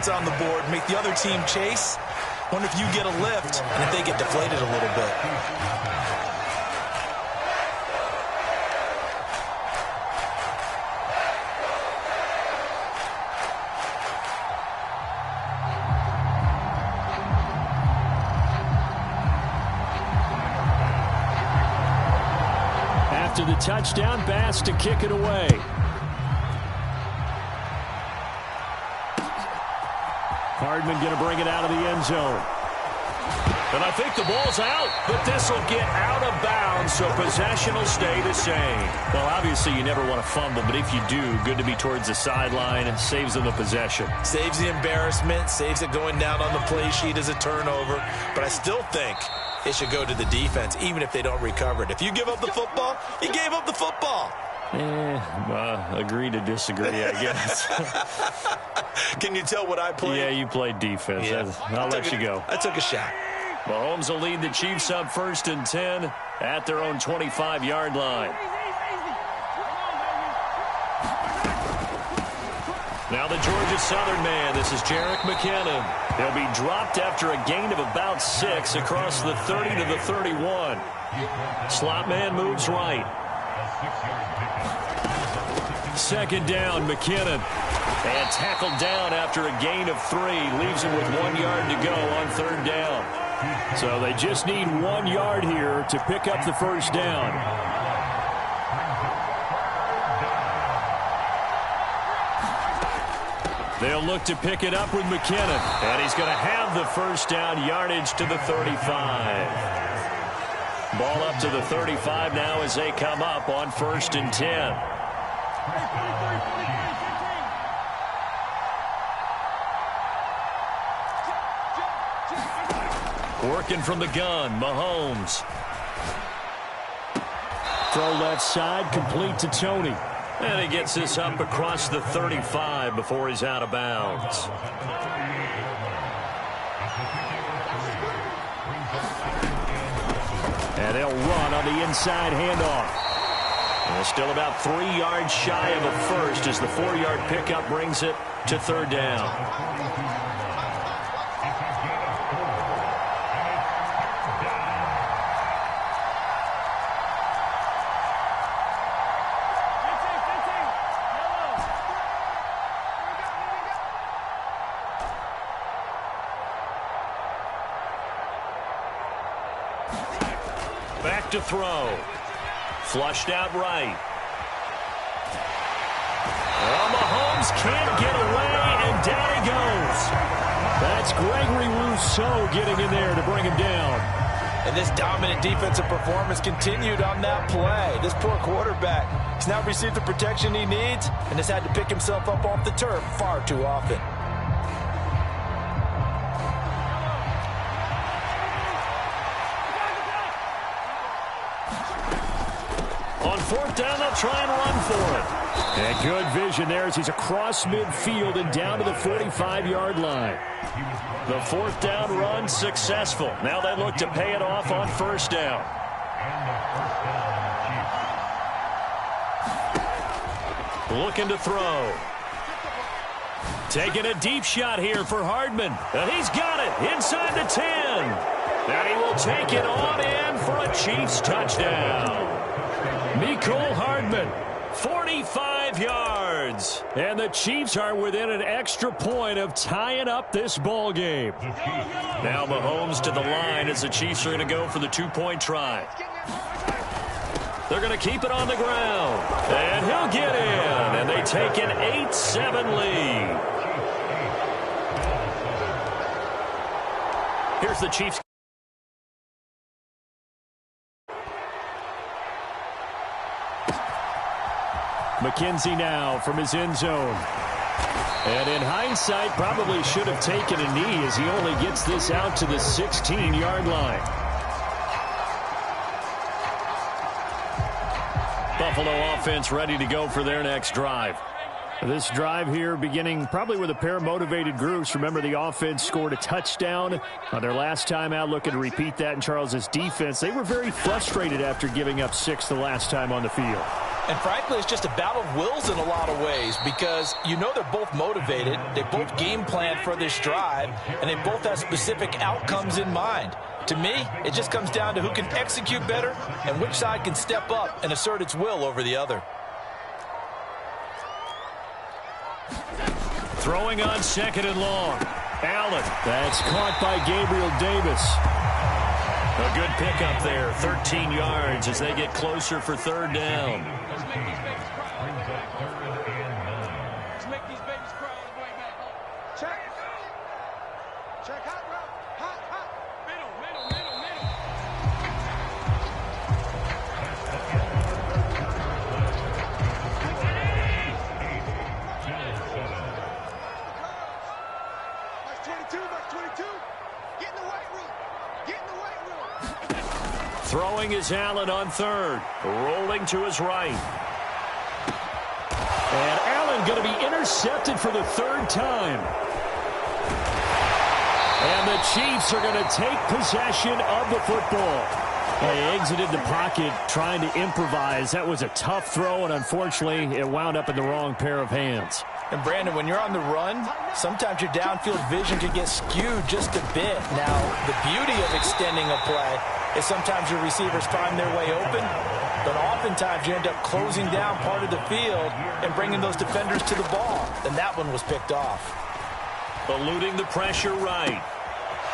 points on the board, make the other team chase. Wonder if you get a lift and if they get deflated a little bit. After the touchdown, Bass to kick it away. Hardman going to bring it out of the end zone. And I think the ball's out, but this will get out of bounds, so possession will stay the same. Well, obviously you never want to fumble, but if you do, good to be towards the sideline and saves them the possession. Saves the embarrassment, saves it going down on the play sheet as a turnover, but I still think it should go to the defense, even if they don't recover it. If you give up the football, you gave up the football. Agree to disagree, I guess. Can you tell what I played? Yeah, you played defense. Yeah. I'll let you go. I took a shot. Mahomes will lead the Chiefs up 1st and 10 at their own 25-yard line. Now the Georgia Southern man. This is Jerick McKinnon. He'll be dropped after a gain of about 6 across the 30 to the 31. Slot man moves right. 2nd down, McKinnon. And tackled down after a gain of 3. Leaves him with 1 yard to go on 3rd down. So they just need 1 yard here to pick up the 1st down. They'll look to pick it up with McKinnon. And he's going to have the 1st down, yardage to the 35. Ball up to the 35 now as they come up on 1st and 10. Working from the gun, Mahomes. Throw left side, complete to Tony. And he gets this up across the 35 before he's out of bounds. And they'll run on the inside handoff. And still about 3 yards shy of a first as the 4-yard pickup brings it to 3rd down. Back to throw. Flushed out right. Well, Mahomes can't get away, and down he goes. That's Gregory Rousseau getting in there to bring him down. And this dominant defensive performance continued on that play. This poor quarterback has now received the protection he needs and has had to pick himself up off the turf far too often. On 4th down, they'll try and run for it. And good vision there as he's across midfield and down to the 45-yard line. The 4th down run successful. Now they look to pay it off on 1st down. Looking to throw. Taking a deep shot here for Hardman. And he's got it inside the 10. And he will take it on in for a Chiefs touchdown. Mecole Hardman, 45 yards. And the Chiefs are within an extra point of tying up this ball game. Now Mahomes to the line as the Chiefs are going to go for the 2-point try. They're going to keep it on the ground. And he'll get in. And they take an 8-7 lead. Here's the Chiefs. McKenzie now from his end zone. And in hindsight, probably should have taken a knee as he only gets this out to the 16-yard line. Buffalo offense ready to go for their next drive. This drive here beginning probably with a pair of motivated groups. Remember, the offense scored a touchdown on their last time out. Looking to repeat that in Charles's defense. They were very frustrated after giving up 6 the last time on the field. And frankly, it's just a battle of wills in a lot of ways because you know they're both motivated, they both game plan for this drive, and they both have specific outcomes in mind. To me, it just comes down to who can execute better and which side can step up and assert its will over the other. Throwing on 2nd and long. Allen. That's caught by Gabriel Davis. A good pickup there, 13 yards as they get closer for 3rd down. Throwing is Allen on 3rd. Rolling to his right. And Allen going to be intercepted for the 3rd time. And the Chiefs are going to take possession of the football. They exited the pocket trying to improvise. That was a tough throw, and unfortunately, it wound up in the wrong pair of hands. And Brandon, when you're on the run, sometimes your downfield vision can get skewed just a bit. Now, the beauty of extending a play is sometimes your receivers find their way open, but oftentimes you end up closing down part of the field and bringing those defenders to the ball. And that one was picked off. Eluding the pressure right.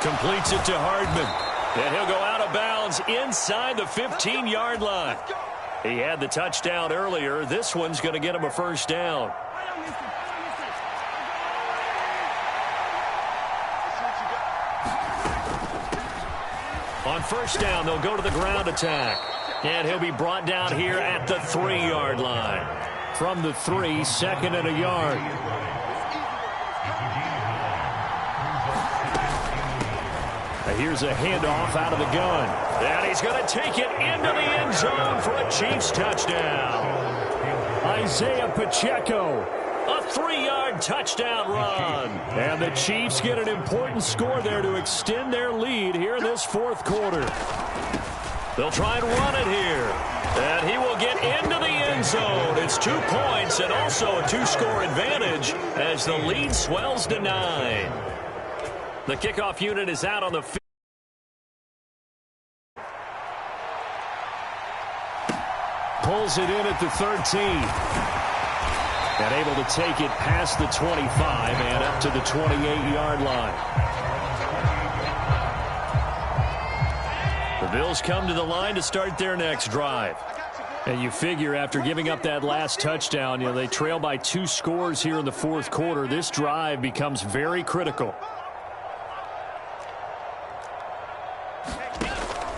Completes it to Hardman. And he'll go out of bounds inside the 15-yard line. He had the touchdown earlier. This one's going to get him a 1st down. On 1st down, they'll go to the ground attack. And he'll be brought down here at the 3-yard line. From the 3, 2nd and a yard. Here's a handoff out of the gun. And he's going to take it into the end zone for a Chiefs touchdown. Isaiah Pacheco, a 3-yard touchdown run. And the Chiefs get an important score there to extend their lead here in this 4th quarter. They'll try and run it here. And he will get into the end zone. It's 2 points and also a 2-score advantage as the lead swells to 9. The kickoff unit is out on the field. Pulls it in at the 13. And able to take it past the 25 and up to the 28-yard line. The Bills come to the line to start their next drive. And you figure after giving up that last touchdown, they trail by 2 scores here in the 4th quarter. This drive becomes very critical.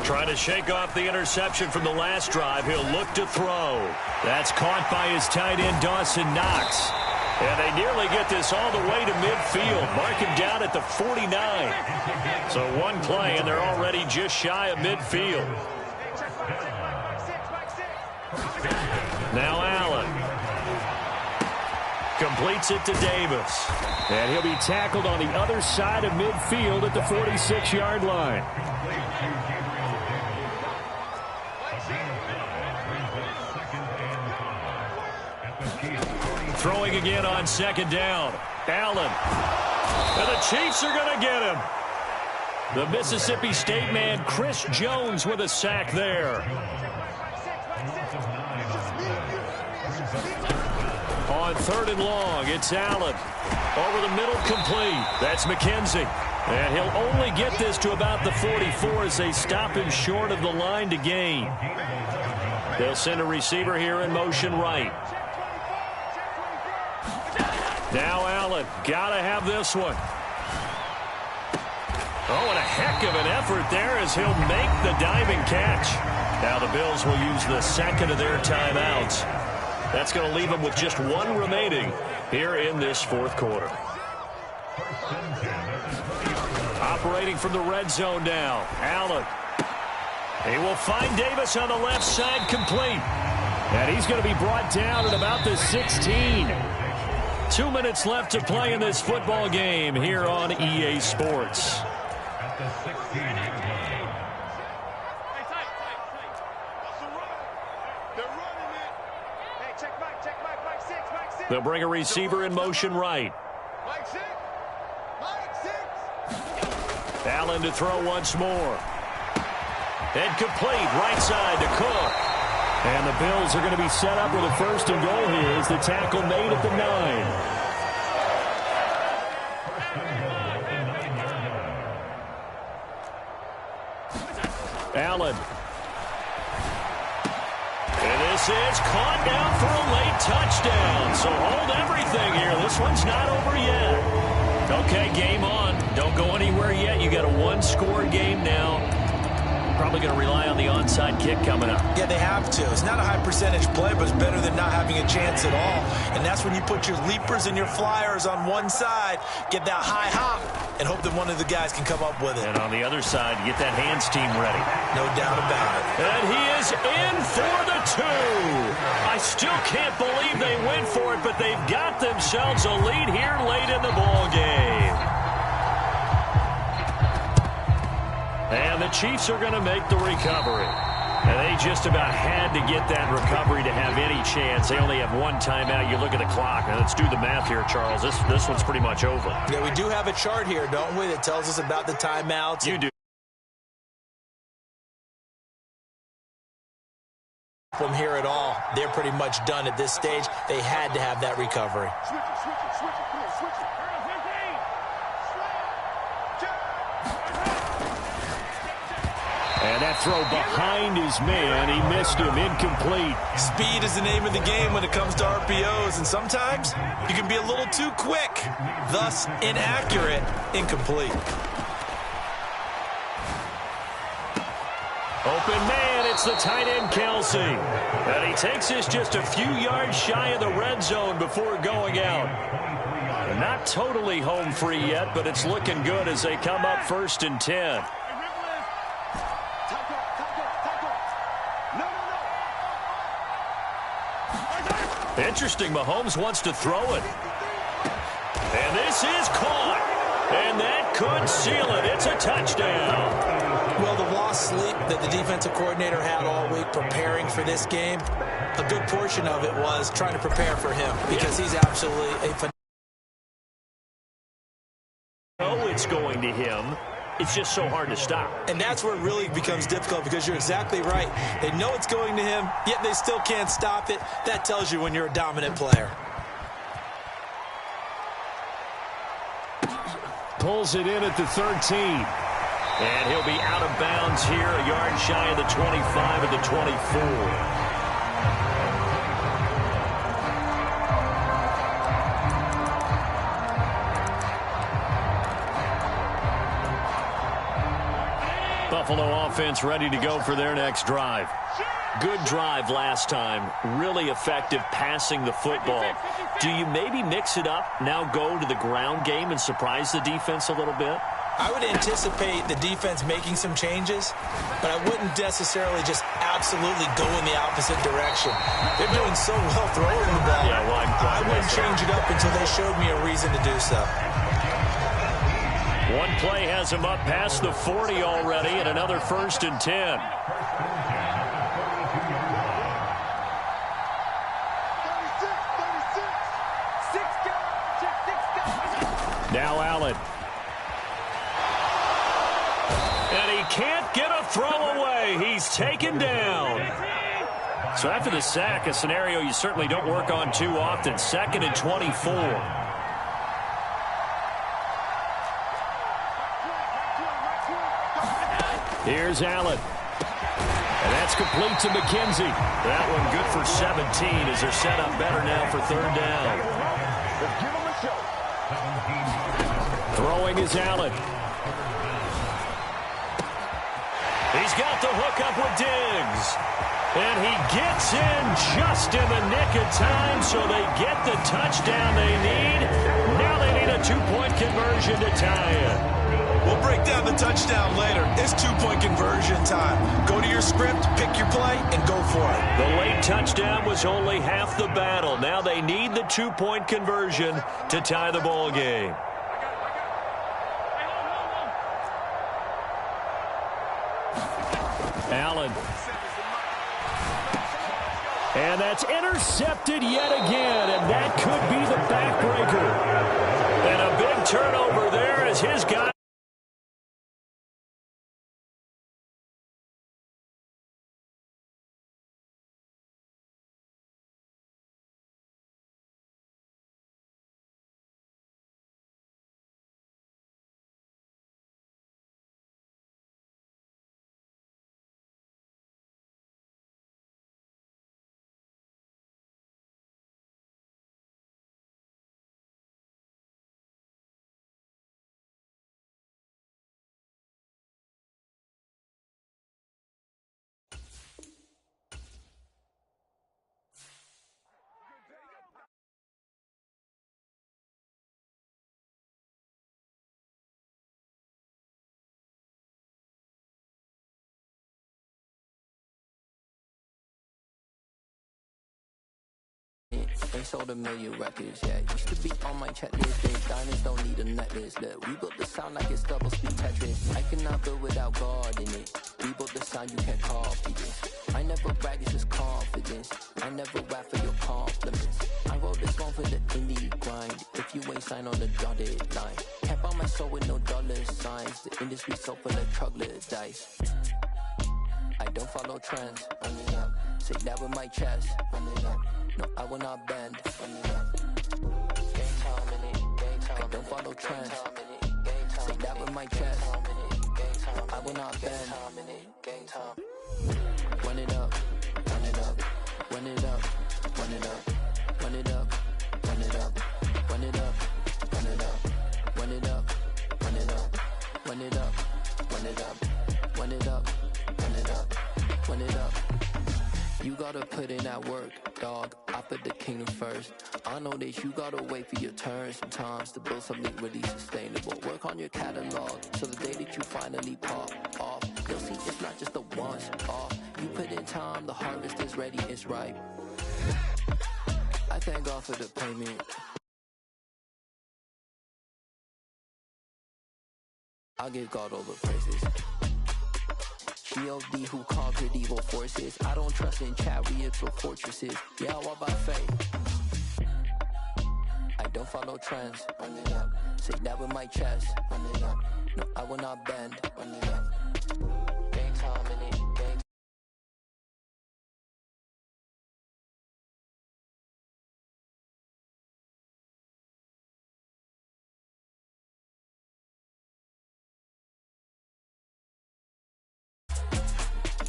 Trying to shake off the interception from the last drive. He'll look to throw. That's caught by his tight end, Dawson Knox. And they nearly get this all the way to midfield. Mark him down at the 49. So 1 play, and they're already just shy of midfield. Now Allen. Completes it to Davis. And he'll be tackled on the other side of midfield at the 46-yard line. Throwing again on 2nd down. Allen. And the Chiefs are going to get him. The Mississippi State man, Chris Jones, with a sack there. On 3rd and long, it's Allen. Over the middle, complete. That's McKenzie. And he'll only get this to about the 44 as they stop him short of the line to gain. They'll send a receiver here in motion right. Now Allen, gotta have this one. Oh, and a heck of an effort there as he'll make the diving catch. Now the Bills will use the 2nd of their timeouts. That's going to leave them with just 1 remaining here in this 4th quarter. Operating from the red zone now, Allen. He will find Davis on the left side, complete. And he's going to be brought down at about the 16. 2 minutes left to play in this football game here on EA Sports. They'll bring a receiver in motion right. Allen to throw once more. And complete right side to Cook. And the Bills are going to be set up with a first and goal here as the tackle made at the 9. Allen. And this is caught down for a late touchdown. So hold everything here. This one's not over yet. Okay, game on. Don't go anywhere yet. You got a one-score game now. Probably going to rely on the onside kick coming up. Yeah, they have to. It's not a high percentage play, but it's better than not having a chance at all. And that's when you put your leapers and your flyers on one side, get that high hop, and hope that one of the guys can come up with it. And on the other side, get that hands team ready. No doubt about it. And he is in for the 2. I still can't believe they went for it, but they've got themselves a lead here late in the ball game. And the Chiefs are going to make the recovery. And they just about had to get that recovery to have any chance. They only have one timeout. You look at the clock. Now let's do the math here, Charles. This one's pretty much over. Yeah, we do have a chart here, don't we, that tells us about the timeouts. You do. From here at all, they're pretty much done at this stage. They had to have that recovery. And that throw behind his man, he missed him, incomplete. Speed is the name of the game when it comes to RPOs, and sometimes you can be a little too quick, thus inaccurate, incomplete. Open man, it's the tight end, Kelsey. And he takes this just a few yards shy of the red zone before going out. Not totally home free yet, but it's looking good as they come up 1st and 10. Interesting, Mahomes wants to throw it. And this is caught. And that could seal it. It's a touchdown. Well, the lost sleep that the defensive coordinator had all week preparing for this game, a good portion of it was trying to prepare for him because he's absolutely a phenomenal. Oh, it's going to him. It's just so hard to stop. And that's where it really becomes difficult because you're exactly right. They know it's going to him, yet they still can't stop it. That tells you when you're a dominant player. Pulls it in at the 13. And he'll be out of bounds here, a yard shy of the 25 of the 24. Buffalo offense ready to go for their next drive. Good drive last time. Really effective passing the football. Do you maybe mix it up, now go to the ground game and surprise the defense a little bit? I would anticipate the defense making some changes, but I wouldn't necessarily just absolutely go in the opposite direction. They're doing so well throwing the ball. Yeah, well, I wouldn't change it up until they showed me a reason to do so. One play has him up past the 40 already, and another 1st and 10. Now Allen. And he can't get a throw away. He's taken down. So after the sack, a scenario you certainly don't work on too often. 2nd and 24. Here's Allen. And that's complete to McKenzie. That one good for 17 as they're set up better now for 3rd down. Throwing is Allen. He's got the hook up with Diggs. And he gets in just in the nick of time, so they get the touchdown they need. Now they need a 2-point conversion to tie it. We'll break down the touchdown later. It's 2-point conversion time. Go to your script, pick your play, and go for it. The late touchdown was only half the battle. Now they need the 2-point conversion to tie the ball game. Allen. And that's intercepted yet again, and that could be the backbreaker. And a big turnover there as his guy. They sold 1 million records, yeah. Used to be on my checklist. They diamonds don't need a necklace. Look, we built the sound like it's double speed Tetris. I cannot build without God in it. We built the sound, you can't copy this. I never brag, it's just confidence. I never rap for your compliments. I wrote this song for the indie grind. If you ain't signed on the dotted line, can't buy my soul with no dollar signs. The industry so full of troglodytes. I don't follow trends. Run it up. Say that with my chest. Run it up. No, I will not bend. Run it up. Game time in it. Game time. I don't follow trends. Say that with my chest. No, I will not bend. Game time. Run it up. Run it up. Run it up. Run it up. Run it up. Run it up. Run it up. Run it up. Run it up. Run it up. Run it up. Run it up. Run it up. Run it up. Run it up. You gotta put in that work, dog. I put the kingdom first. I know that you gotta wait for your turn sometimes to build something really sustainable. Work on your catalog so the day that you finally pop off, you'll see it's not just a once off. You put in time, the harvest is ready, it's ripe. I thank God for the payment. I'll give God all the praises. G.O.D. who conquered evil forces. I don't trust in chariots or fortresses. Yeah, I walk by faith. I don't follow trends. Run it up. Say that with my chest. Run it up. No, I will not bend. Run it up. Game time in it. Game.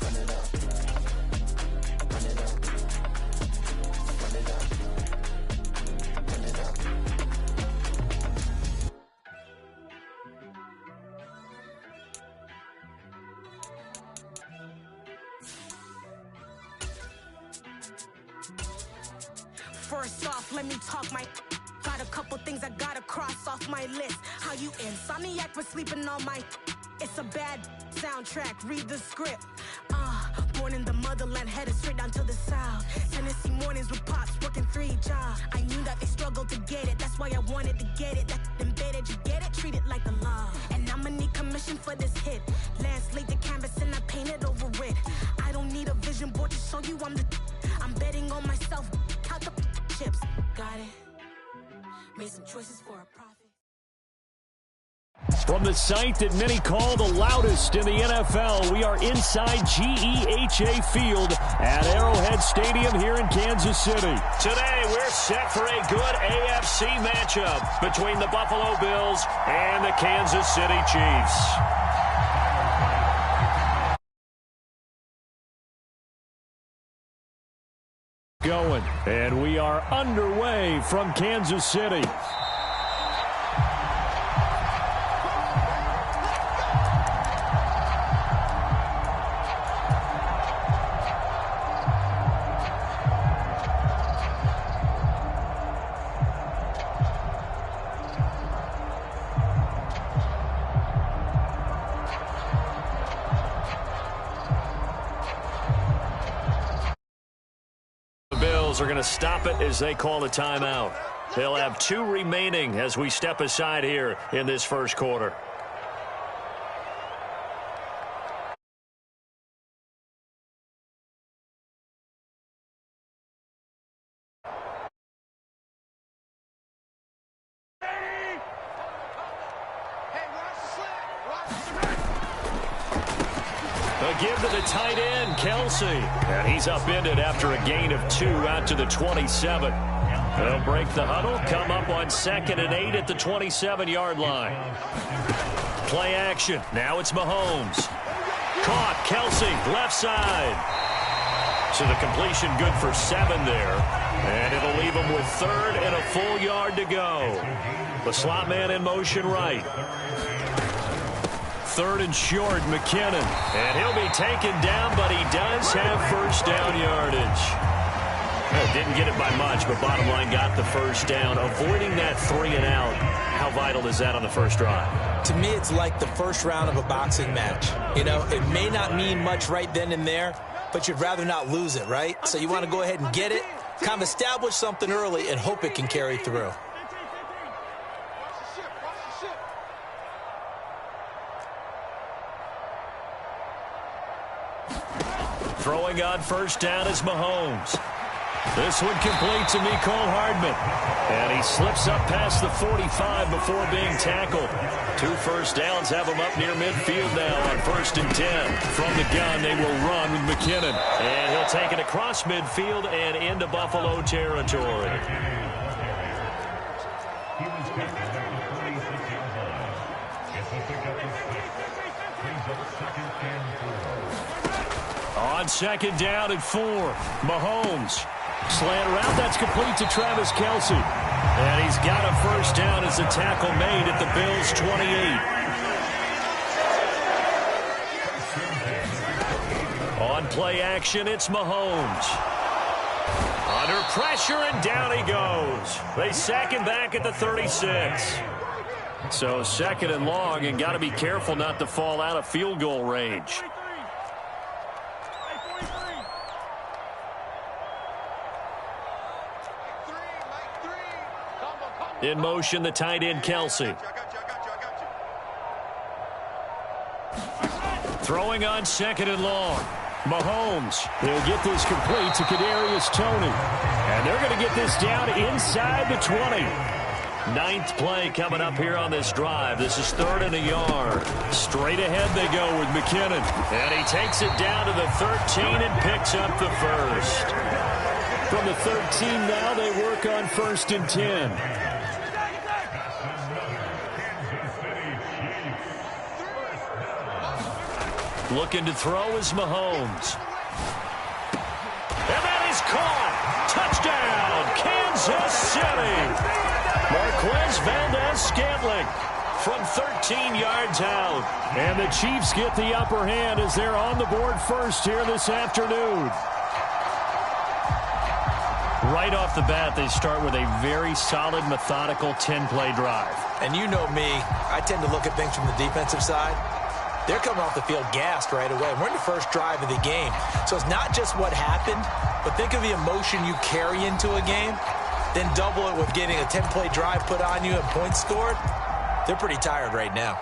Run it up. Run it up. Run it up. Run it up. First off, let me talk my. Got a couple things I gotta cross off my list. How you insomniac for sleeping on my. It's a bad soundtrack, read the script. Born in the motherland, headed straight down to the south. Tennessee mornings with pops, working 3 jobs. I knew that they struggled to get it, that's why I wanted to get it. That embedded, you get it, treat it like the law. And I'ma need commission for this hit. Lance laid the canvas and I painted over it. I don't need a vision board to show you I'm the. I'm betting on myself, count the chips. Got it. Made some choices for a profit. From the site that many call the loudest in the NFL, we are inside GEHA Field at Arrowhead Stadium here in Kansas City. Today, we're set for a good AFC matchup between the Buffalo Bills and the Kansas City Chiefs. Going, and we are underway from Kansas City. Are going to stop it as they call a timeout. They'll have 2 remaining as we step aside here in this first quarter. A give to the tight end, Kelsey. And he's upended after a gain of 2 out to the 27. They'll break the huddle, come up on 2nd and 8 at the 27-yard line. Play action. Now it's Mahomes. Caught. Kelsey, left side. So the completion good for 7 there. And it'll leave him with 3rd and a full yard to go. The slot man in motion right. 3rd and short, McKinnon. And he'll be taken down, but he does have first down yardage. Didn't get it by much, but bottom line got the first down. Avoiding that 3 and out. How vital is that on the first drive? To me, it's like the first round of a boxing match. You know, it may not mean much right then and there, but you'd rather not lose it, right? So you want to go ahead and get it, kind of establish something early, and hope it can carry through. Throwing on first down is Mahomes. This one complete to Mecole Hardman. And he slips up past the 45 before being tackled. 2 first downs have him up near midfield now on 1st and 10. From the gun, they will run with McKinnon. And he'll take it across midfield and into Buffalo territory. On 2nd down and 4, Mahomes. Slant route, that's complete to Travis Kelsey. And he's got a first down as a tackle made at the Bills' 28. On play action, it's Mahomes. Under pressure, and down he goes. They sack him back at the 36. So 2nd and long, and got to be careful not to fall out of field goal range. In motion, the tight end, Kelsey. Throwing on 2nd and long. Mahomes. They'll get this complete to Kadarius Toney. And they're going to get this down inside the 20. 9th play coming up here on this drive. This is 3rd and a yard. Straight ahead they go with McKinnon. And he takes it down to the 13 and picks up the first. From the 13 now, they work on 1st and 10. Looking to throw is Mahomes. And that is caught. Touchdown, Kansas City. Marquez Valdez-Scantling from 13 yards out. And the Chiefs get the upper hand as they're on the board first here this afternoon. Right off the bat, they start with a very solid, methodical 10-play drive. And you know me, I tend to look at things from the defensive side. They're coming off the field gassed right away. We're in the first drive of the game. So it's not just what happened, but think of the emotion you carry into a game, then double it with getting a 10-play drive put on you and points scored. They're pretty tired right now.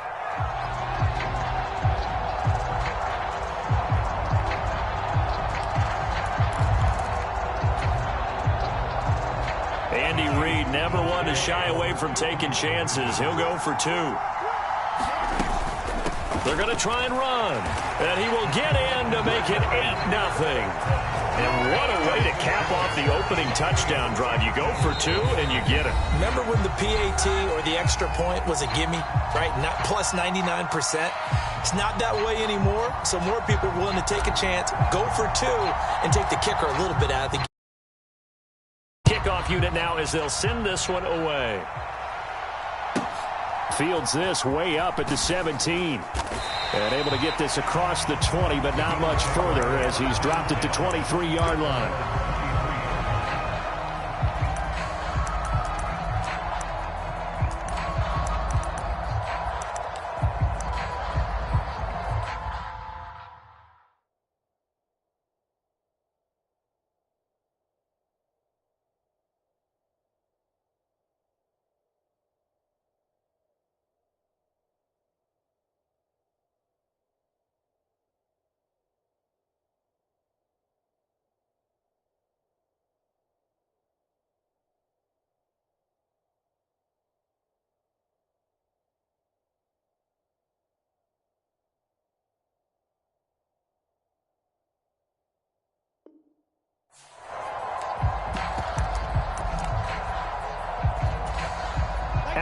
Andy Reid, never one to shy away from taking chances. He'll go for 2. They're going to try and run. And he will get in to make it 8-0. And what a way to cap off the opening touchdown drive. You go for 2 and you get it. Remember when the PAT or the extra point was a gimme, right? Not plus 99%. It's not that way anymore. So more people are willing to take a chance, go for 2, and take the kicker a little bit out of the game. Kickoff unit now as they'll send this one away. Fields this way up at the 17. And able to get this across the 20, but not much further as he's dropped it to 23-yard line.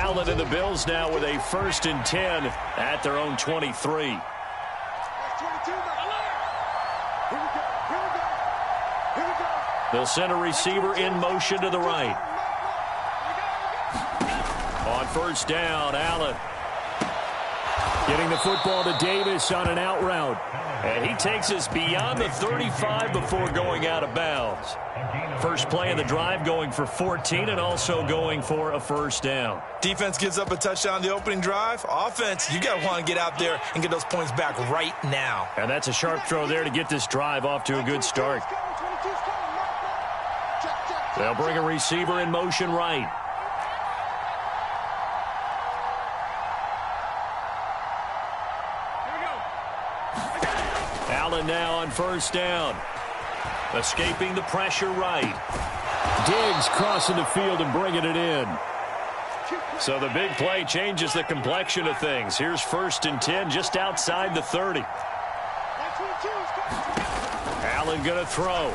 Allen and the Bills now with a 1st and 10 at their own 23. They'll send a receiver in motion to the right. On 1st down, Allen. Getting the football to Davis on an out route. And he takes us beyond the 35 before going out of bounds. First play of the drive going for 14 and also going for a 1st down. Defense gives up a touchdown the opening drive. Offense, you got to want to get out there and get those points back right now. And that's a sharp throw there to get this drive off to a good start. They'll bring a receiver in motion right. Allen now on 1st down. Escaping the pressure right. Diggs crossing the field and bringing it in. So the big play changes the complexion of things. Here's 1st and 10 just outside the 30. Allen going to throw.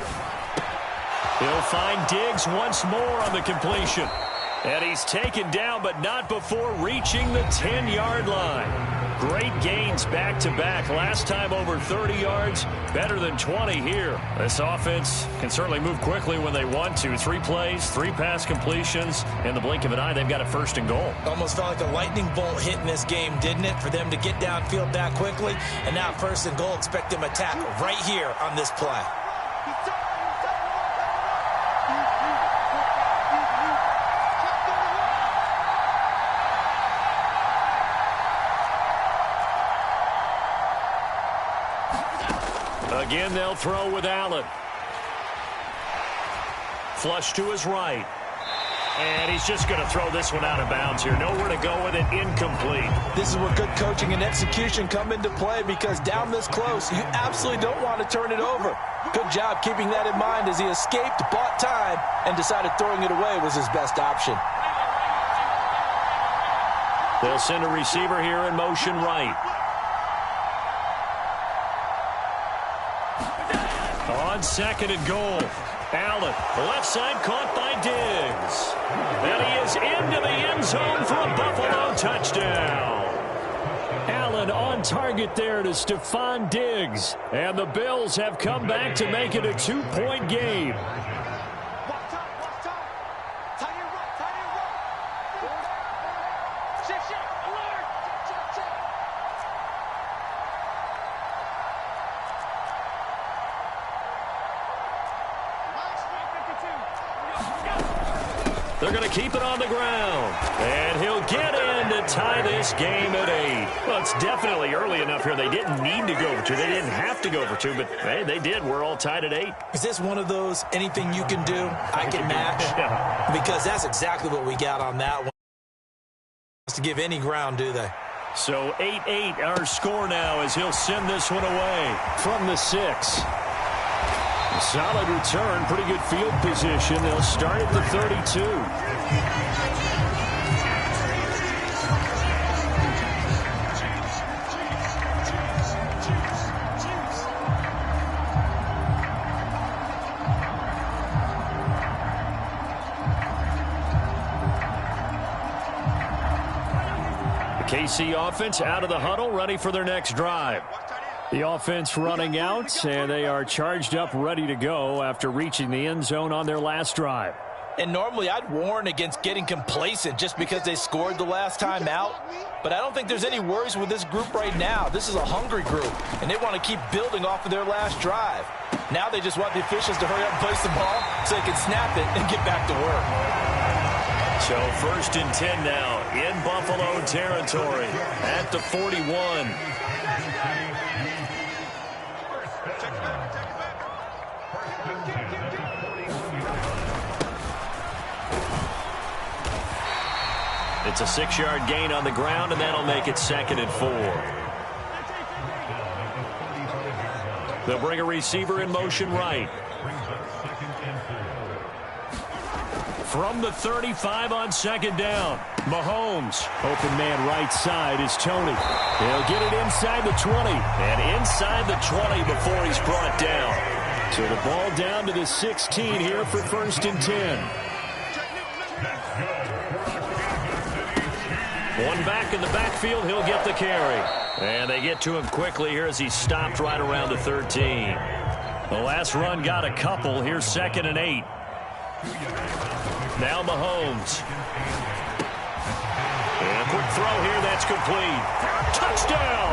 He'll find Diggs once more on the completion. And he's taken down, but not before reaching the 10-yard line. Great gains back-to-back. Last time over 30 yards, better than 20 here. This offense can certainly move quickly when they want to. 3 plays, 3 pass completions. In the blink of an eye, they've got a 1st and goal. Almost felt like a lightning bolt hit in this game, didn't it? For them to get downfield that quickly. And now 1st and goal, expect them to attack right here on this play. Again, they'll throw with Allen. Flush to his right. And he's just going to throw this one out of bounds here. Nowhere to go with it. Incomplete. This is where good coaching and execution come into play, because down this close, you absolutely don't want to turn it over. Good job keeping that in mind as he escaped, bought time, and decided throwing it away was his best option. They'll send a receiver here in motion right. On 2nd and goal, Allen, left side caught by Diggs. And he is into the end zone for a Buffalo touchdown. Allen on target there to Stephon Diggs. And the Bills have come back to make it a 2-point game. They're going to keep it on the ground. And he'll get in to tie this game at 8. Well, it's definitely early enough here. They didn't need to go for 2. They didn't have to go for 2, but hey, they did. We're all tied at 8. Is this one of those anything you can do, I can match? Yeah. Because that's exactly what we got on that one. To give any ground, do they? So 8-8 our score now as he'll send this one away from the 6. Solid return, pretty good field position. They'll start at the 32. The KC offense out of the huddle, ready for their next drive. The offense running out, and they are charged up, ready to go after reaching the end zone on their last drive. And normally I'd warn against getting complacent just because they scored the last time out. But I don't think there's any worries with this group right now. This is a hungry group, and they want to keep building off of their last drive. Now they just want the officials to hurry up and place the ball so they can snap it and get back to work. So 1st and 10 now in Buffalo territory at the 41. It's a 6-yard gain on the ground, and that'll make it 2nd and 4. They'll bring a receiver in motion right. From the 35 on 2nd down, Mahomes. Open man right side is Tony. He'll get it inside the 20. And inside the 20 before he's brought down. So the ball down to the 16 here for 1st and 10. One back in the backfield, he'll get the carry. And they get to him quickly here as he stopped right around the 13. The last run got a couple. Here's 2nd and 8. Now Mahomes. And a quick throw here, that's complete. Touchdown!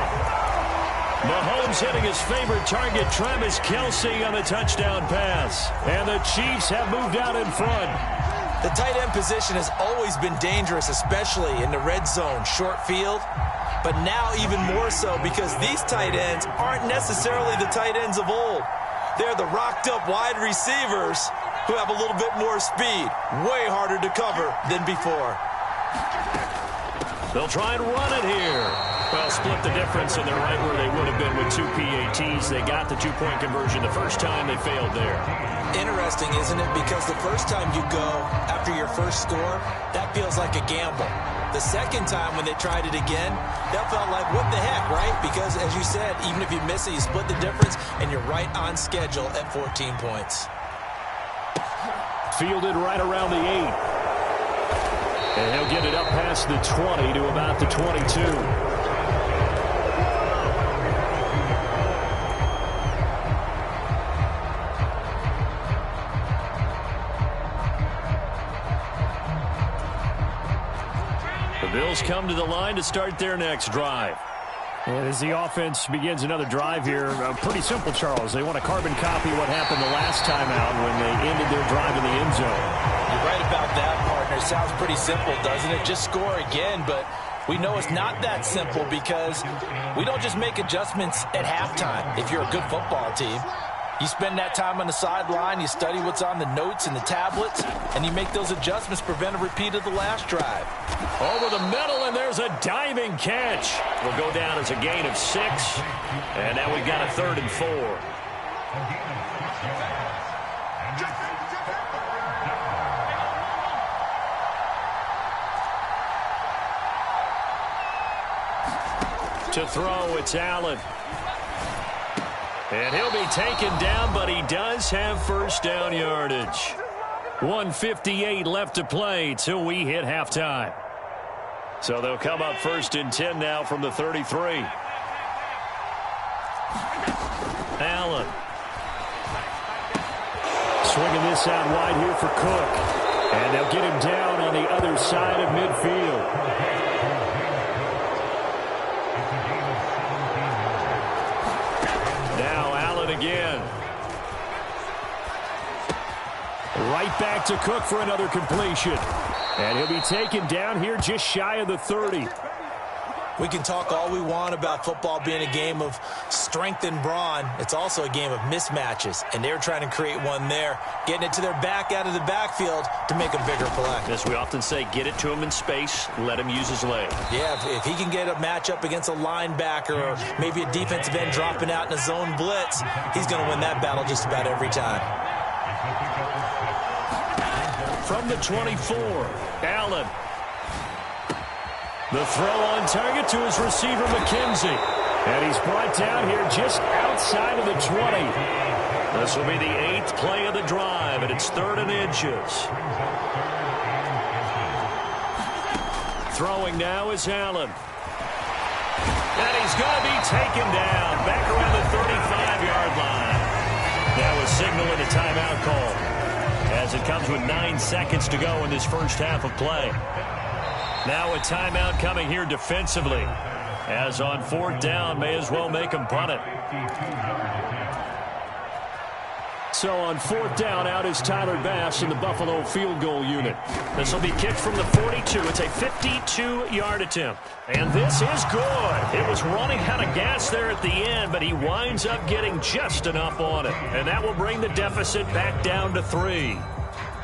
Mahomes hitting his favorite target, Travis Kelce, on the touchdown pass. And the Chiefs have moved out in front. The tight end position has always been dangerous, especially in the red zone, short field. But now even more so because these tight ends aren't necessarily the tight ends of old. They're the rocked-up wide receivers who have a little bit more speed. Way harder to cover than before. They'll try and run it here. Well, split the difference, and they're right where they would have been with 2 PATs. They got the 2-point conversion the first time. They failed there. Interesting, isn't it? Because the first time you go after your first score, that feels like a gamble. The second time when they tried it again, that felt like, what the heck, right? Because, as you said, even if you miss it, you split the difference, and you're right on schedule at 14 points. Fielded right around the 8. And he'll get it up past the 20 to about the 22. The Bills come to the line to start their next drive. And as the offense begins another drive here, pretty simple, Charles. They want to carbon copy what happened the last time out when they ended their drive in the end zone. You're right about that, partner. Sounds pretty simple, doesn't it? Just score again, but we know it's not that simple because we don't just make adjustments at halftime if you're a good football team. You spend that time on the sideline, you study what's on the notes and the tablets, and you make those adjustments, prevent a repeat of the last drive. Over the middle, and there's a diving catch. Will go down as a gain of 6. And now we've got a 3rd and 4. To throw, it's Allen. And he'll be taken down, but he does have first down yardage. 1:58 left to play till we hit halftime. So they'll come up 1st and 10 now from the 33. Allen. Swinging this out wide here for Cook. And they'll get him down on the other side of midfield. Again. Right back to Cook for another completion. And he'll be taken down here just shy of the 30. We can talk all we want about football being a game of strength and brawn. It's also a game of mismatches, and they're trying to create one there, getting it to their back out of the backfield to make a bigger play. As we often say, get it to him in space, let him use his leg. Yeah, if he can get a matchup against a linebacker or maybe a defensive end dropping out in a zone blitz, he's going to win that battle just about every time. From the 24, Allen. The throw on target to his receiver, McKenzie. And he's brought down here just outside of the 20. This will be the 8th play of the drive, and it's 3rd and inches. Throwing now is Allen. And he's going to be taken down back around the 35-yard line. That was signaling a timeout call as it comes with 9 seconds to go in this first half of play. Now a timeout coming here defensively. As on 4th down, may as well make him punt it. So on 4th down, out is Tyler Bass in the Buffalo field goal unit. This will be kicked from the 42. It's a 52-yard attempt. And this is good. It was running out of gas there at the end, but he winds up getting just enough on it. And that will bring the deficit back down to 3.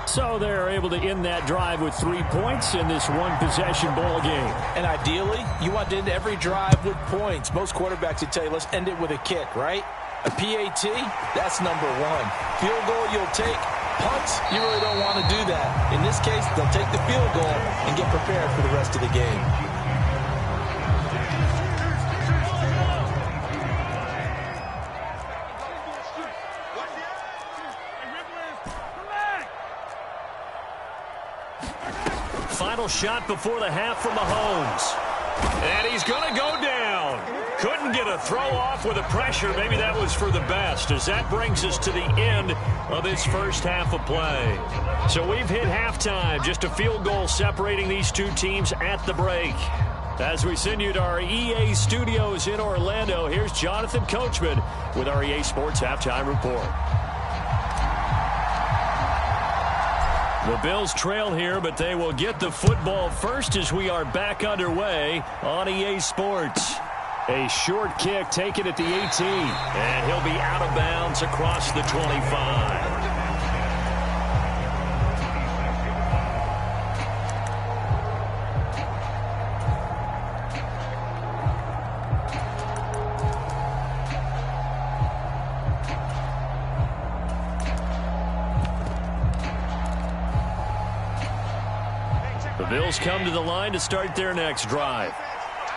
So they're able to end that drive with 3 points in this one-possession ball game. And ideally, you want to end every drive with points. Most quarterbacks would tell you, let's end it with a kick, right? A PAT, that's number 1. Field goal, you'll take. Punts, you really don't want to do that. In this case, they'll take the field goal and get prepared for the rest of the game. final shot before the half from Mahomes. And he's going to go down. Couldn't get a throw off with the pressure. Maybe that was for the best, as that brings us to the end of this first half of play. So we've hit halftime. Just a field goal separating these two teams at the break. As we send you to our EA studios in Orlando, here's Jonathan Coachman with our EA Sports Halftime Report. The Bills trail here, but they will get the football first as we are back underway on EA Sports. A short kick taken at the 18, and he'll be out of bounds across the 25. The Bills come to the line to start their next drive.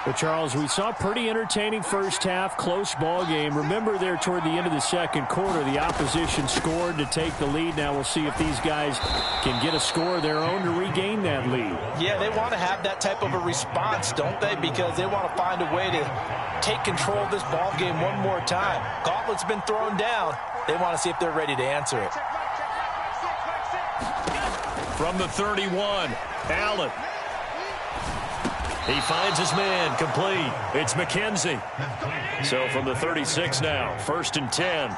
Well, Charles, we saw a pretty entertaining first half, close ball game. Remember there toward the end of the second quarter, the opposition scored to take the lead. Now we'll see if these guys can get a score of their own to regain that lead. Yeah, they want to have that type of a response, don't they? Because they want to find a way to take control of this ball game one more time. Gauntlet's been thrown down. They want to see if they're ready to answer it. From the 31, Allen. He finds his man, complete. It's McKenzie. So from the 36 now, 1st and 10.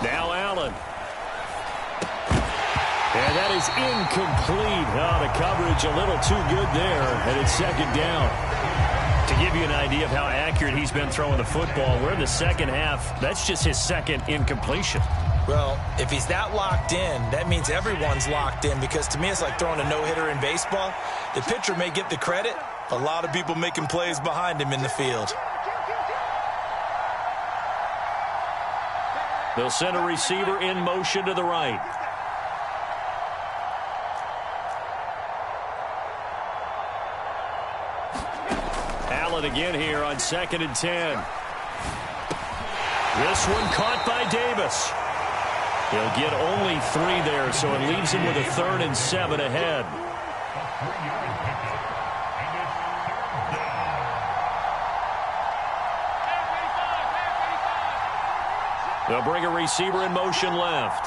Now Allen. And that is incomplete. Oh, the coverage a little too good there, and it's 2nd down. To give you an idea of how accurate he's been throwing the football, we're in the second half. That's just his 2nd incompletion. Well, if he's that locked in, that means everyone's locked in, because to me it's like throwing a no-hitter in baseball. The pitcher may get the credit, a lot of people making plays behind him in the field. They'll send a receiver in motion to the right. Again here on 2nd and 10. This one caught by Davis. He'll get only 3 there, so it leaves him with a 3rd and 7 ahead. They'll bring a receiver in motion left.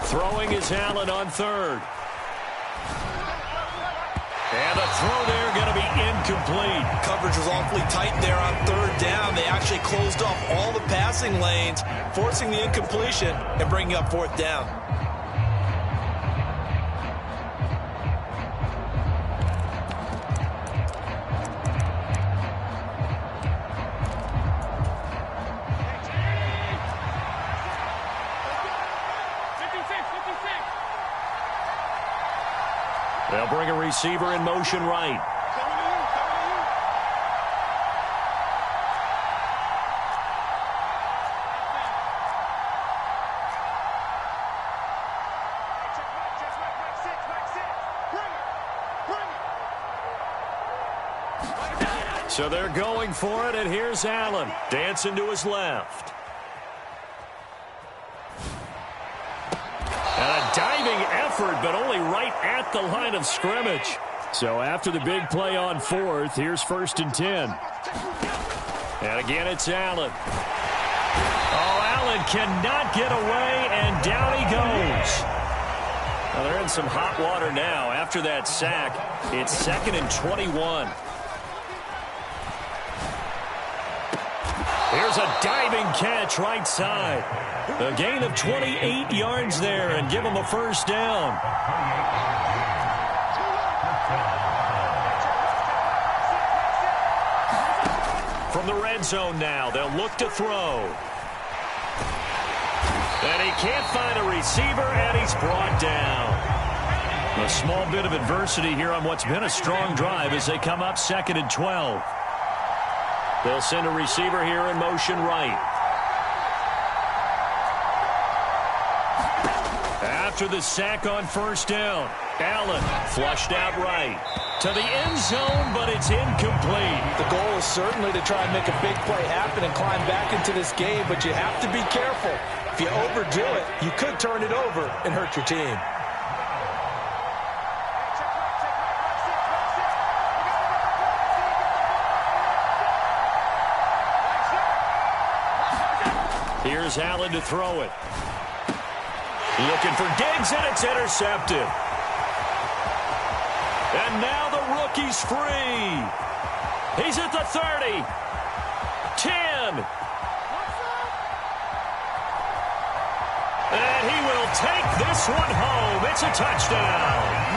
Throwing is Allen on 3rd. And the throw there going to be incomplete. Coverage was awfully tight there on 3rd down. They actually closed off all the passing lanes, forcing the incompletion and bringing up 4th down. They'll bring a receiver in motion right. So they're going for it, and here's Allen dancing to his left. And a diving effort, but only right at the line of scrimmage. So after the big play on 4th, here's 1st and 10. And again, it's Allen. Oh, Allen cannot get away, and down he goes. Now they're in some hot water now. After that sack, it's 2nd and 21. Here's a diving catch right side. A gain of 28 yards there, and give him a 1st down. From the red zone now, they'll look to throw. And he can't find a receiver, and he's brought down. A small bit of adversity here on what's been a strong drive as they come up 2nd and 12. They'll send a receiver here in motion right. After the sack on 1st down, Allen flushed out right to the end zone, but it's incomplete. The goal is certainly to try and make a big play happen and climb back into this game, but you have to be careful. If you overdo it, you could turn it over and hurt your team. Here's Allen to throw it. Looking for Diggs, and it's intercepted. And now the rookie's free. He's at the 30. 10. And he will take this one home. It's a touchdown.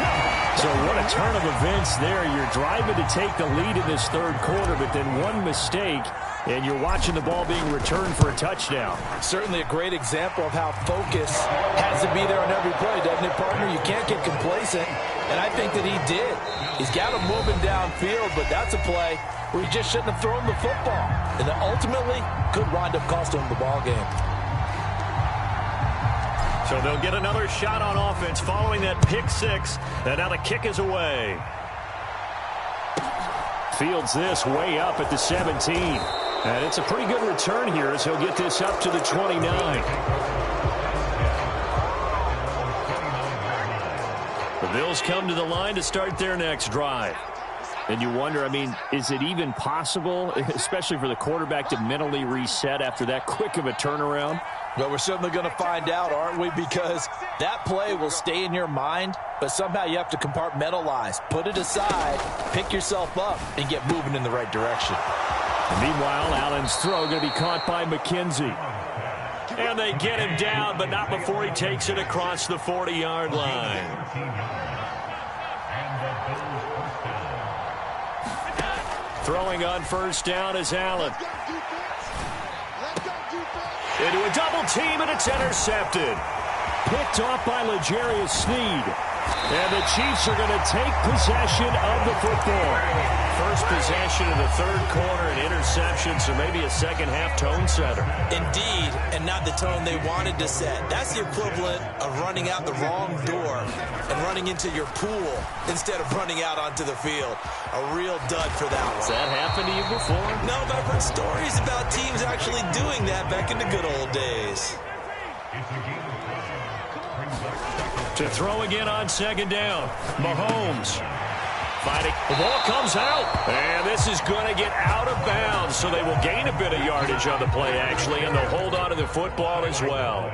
So what a turn of events there. You're driving to take the lead in this third quarter, but then one mistake, and you're watching the ball being returned for a touchdown. Certainly a great example of how focus has to be there on every play, doesn't it, partner? You can't get complacent, and I think that he did. He's got him moving downfield, but that's a play where he just shouldn't have thrown the football. And that ultimately could wind up costing him the ball game. So they'll get another shot on offense following that pick six, and now the kick is away. Fields this way up at the 17. And it's a pretty good return here as he'll get this up to the 29. The Bills come to the line to start their next drive. And you wonder, I mean, is it even possible, especially for the quarterback, to mentally reset after that quick of a turnaround? Well, we're certainly going to find out, aren't we? Because that play will stay in your mind, but somehow you have to compartmentalize. Put it aside, pick yourself up, and get moving in the right direction. And meanwhile, Allen's throw going to be caught by McKenzie. And they get him down, but not before he takes it across the 40-yard line. Throwing on first down is Allen. Into a double team, and it's intercepted. Picked off by L'Jarius Sneed. And the Chiefs are going to take possession of the football. First possession of the third quarter, an interception, so maybe a second-half tone setter. Indeed, and not the tone they wanted to set. That's the equivalent of running out the wrong door and running into your pool instead of running out onto the field. A real dud for that one. Has that happened to you before? No, but I've heard stories about teams actually doing that back in the good old days. To throw again on second down. Mahomes fighting. The ball comes out. And this is going to get out of bounds, so they will gain a bit of yardage on the play, actually, and they'll hold on to the football as well.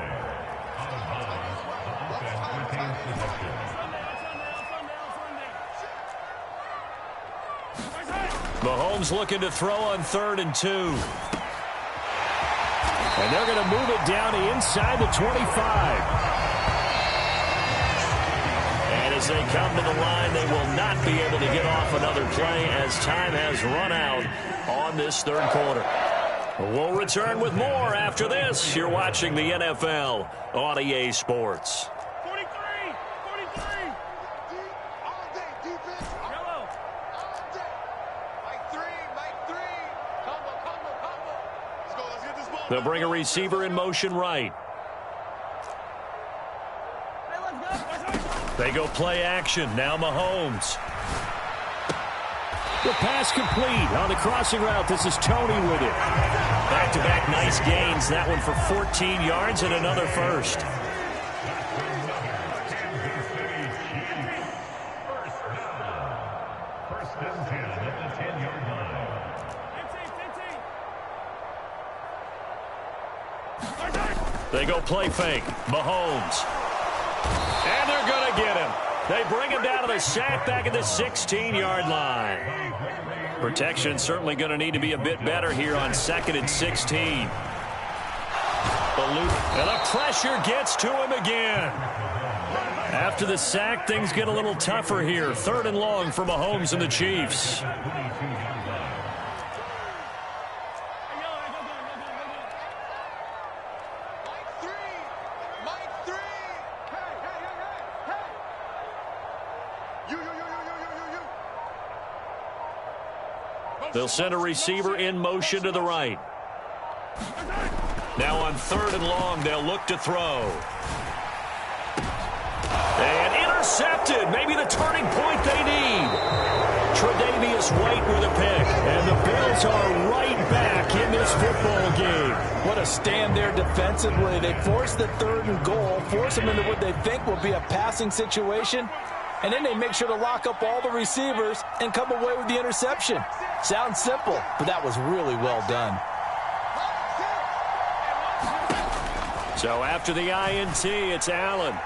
Mahomes looking to throw on 3rd and 2. And they're going to move it down inside the 25. As they come to the line, they will not be able to get off another play as time has run out on this third quarter. We'll return with more after this. You're watching the NFL on EA Sports. 43. All day defense. Yellow. All day. Mike 3. Combo. Let's get this ball. They'll bring a receiver in motion right. They go play action. Now Mahomes. The pass complete on the crossing route. This is Tony with it. Back-to-back nice gains. That one for 14 yards and another first. They go play fake. Mahomes. And they're going to get him. They bring him down to the sack back at the 16-yard line. Protection certainly going to need to be a bit better here on 2nd and 16. And the pressure gets to him again. After the sack, things get a little tougher here. 3rd and long for Mahomes and the Chiefs. They'll send a receiver in motion to the right. Now on 3rd and long, they'll look to throw. And Intercepted. Maybe the turning point they need. Tre'Davious White with a pick. And the Bills are right back in this football game. What a stand there defensively. They force the 3rd and goal, force them into what they think will be a passing situation, and then they make sure to lock up all the receivers and come away with the interception. Sounds simple, but that was really well done. So after the INT, it's Allen.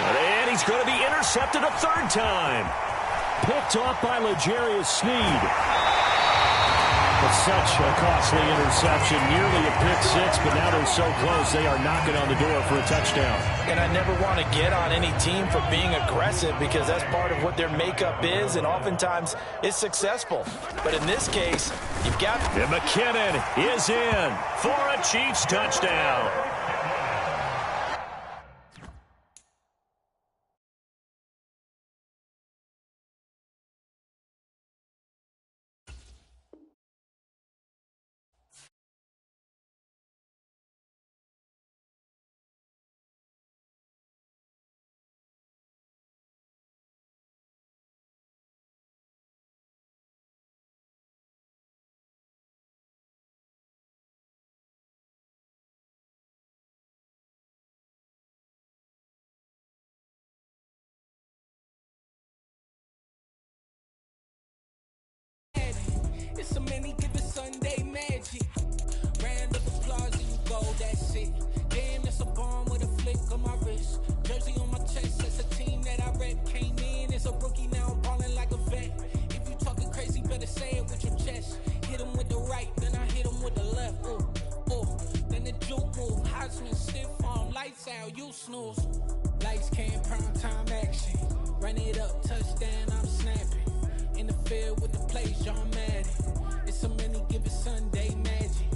And he's going to be intercepted a 3rd time. Picked off by L'Jarius Sneed. But such a costly interception. Nearly a pick 6, but now they're so close they are knocking on the door for a touchdown. And I never want to get on any team for being aggressive because that's part of what their makeup is, and oftentimes it's successful. But in this case, you've got... And McKinnon is in for a Chiefs touchdown. It's a many given Sunday magic. Round of applause and you go, that's it. Damn, it's a bomb with a flick on my wrist. Jersey on my chest, that's a team that I rep. Came in as a rookie, now I'm balling like a vet. If you talking crazy, better say it with your chest. Hit him with the right, then I hit him with the left. Ooh, ooh, then the juke move. Heisman stiff on, lights out, you snooze. Lights came, prime time action. Run it up, touchdown, I'm snapping. In the field with the plays, John Madden. It's a many given Sunday magic.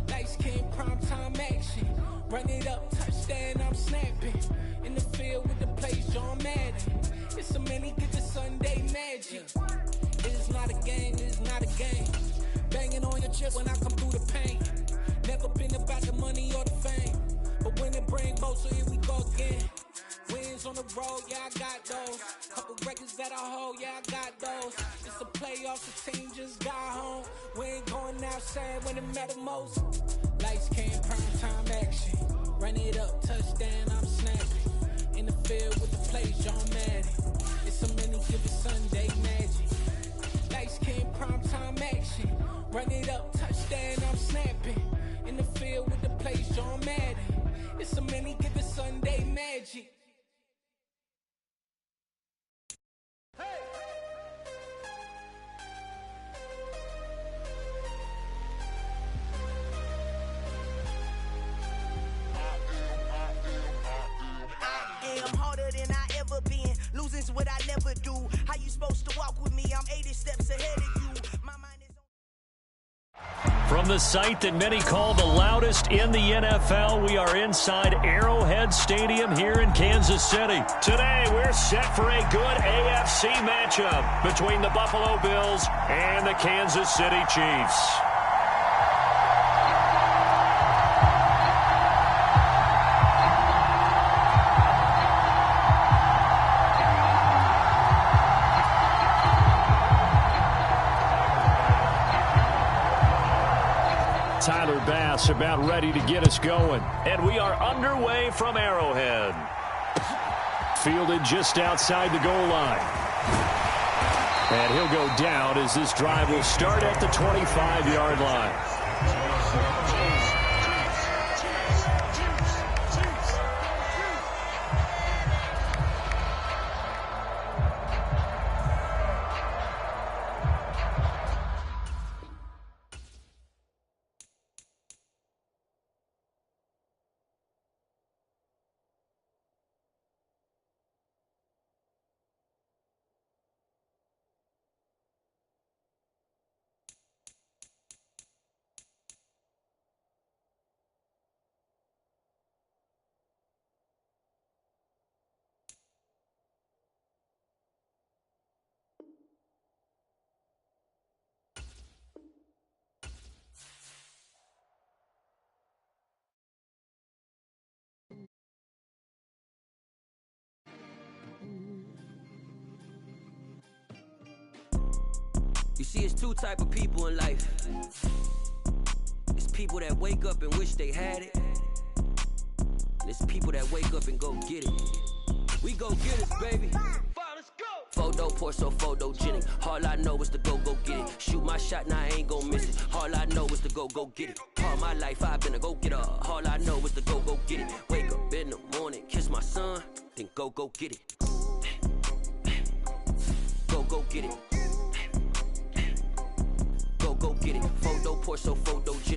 Lights came, prime time action. Run it up, touchdown, I'm snapping. In the field with the plays, John Madden. It's a many given Sunday magic. It is not a game, it is not a game. Banging on your chest when I come through the pain. Never been about the money or the fame. But when it bring both, so here we go again. Wins on the road, yeah, I got those. Couple records that I hold, yeah, I got those. It's a playoff, the team just got home. We ain't going outside when it matter most. Lights came, prime time action. Run it up, touchdown, I'm snapping. In the field with the plays, John Madden. It's a many given Sunday magic. Lights came, prime time action. Run it up, touchdown, I'm snapping. In the field with the plays, John Madden. It's a many given Sunday magic. Losing's what I never do. How you supposed to walk with me? I'm 80 steps ahead of you. My mind is on... From the site that many call the loudest in the NFL, we are inside Arrowhead Stadium here in Kansas City. Today, we're set for a good AFC matchup between the Buffalo Bills and the Kansas City Chiefs. Tyler Bass about ready to get us going. And we are underway from Arrowhead. Fielded just outside the goal line. And he'll go down as this drive will start at the 25-yard line. You see, it's two type of people in life. It's people that wake up and wish they had it. And it's people that wake up and go get it. We go get it, baby. Photo poor, so photogenic. All I know is to go get it. Shoot my shot, now I ain't gon' miss it. All I know is to go get it. All my life I've been a go-getter. All I know is to go get it. Wake up in the morning, kiss my son, then go get it. Go get it. Go get it. Photo poor, so photogenic.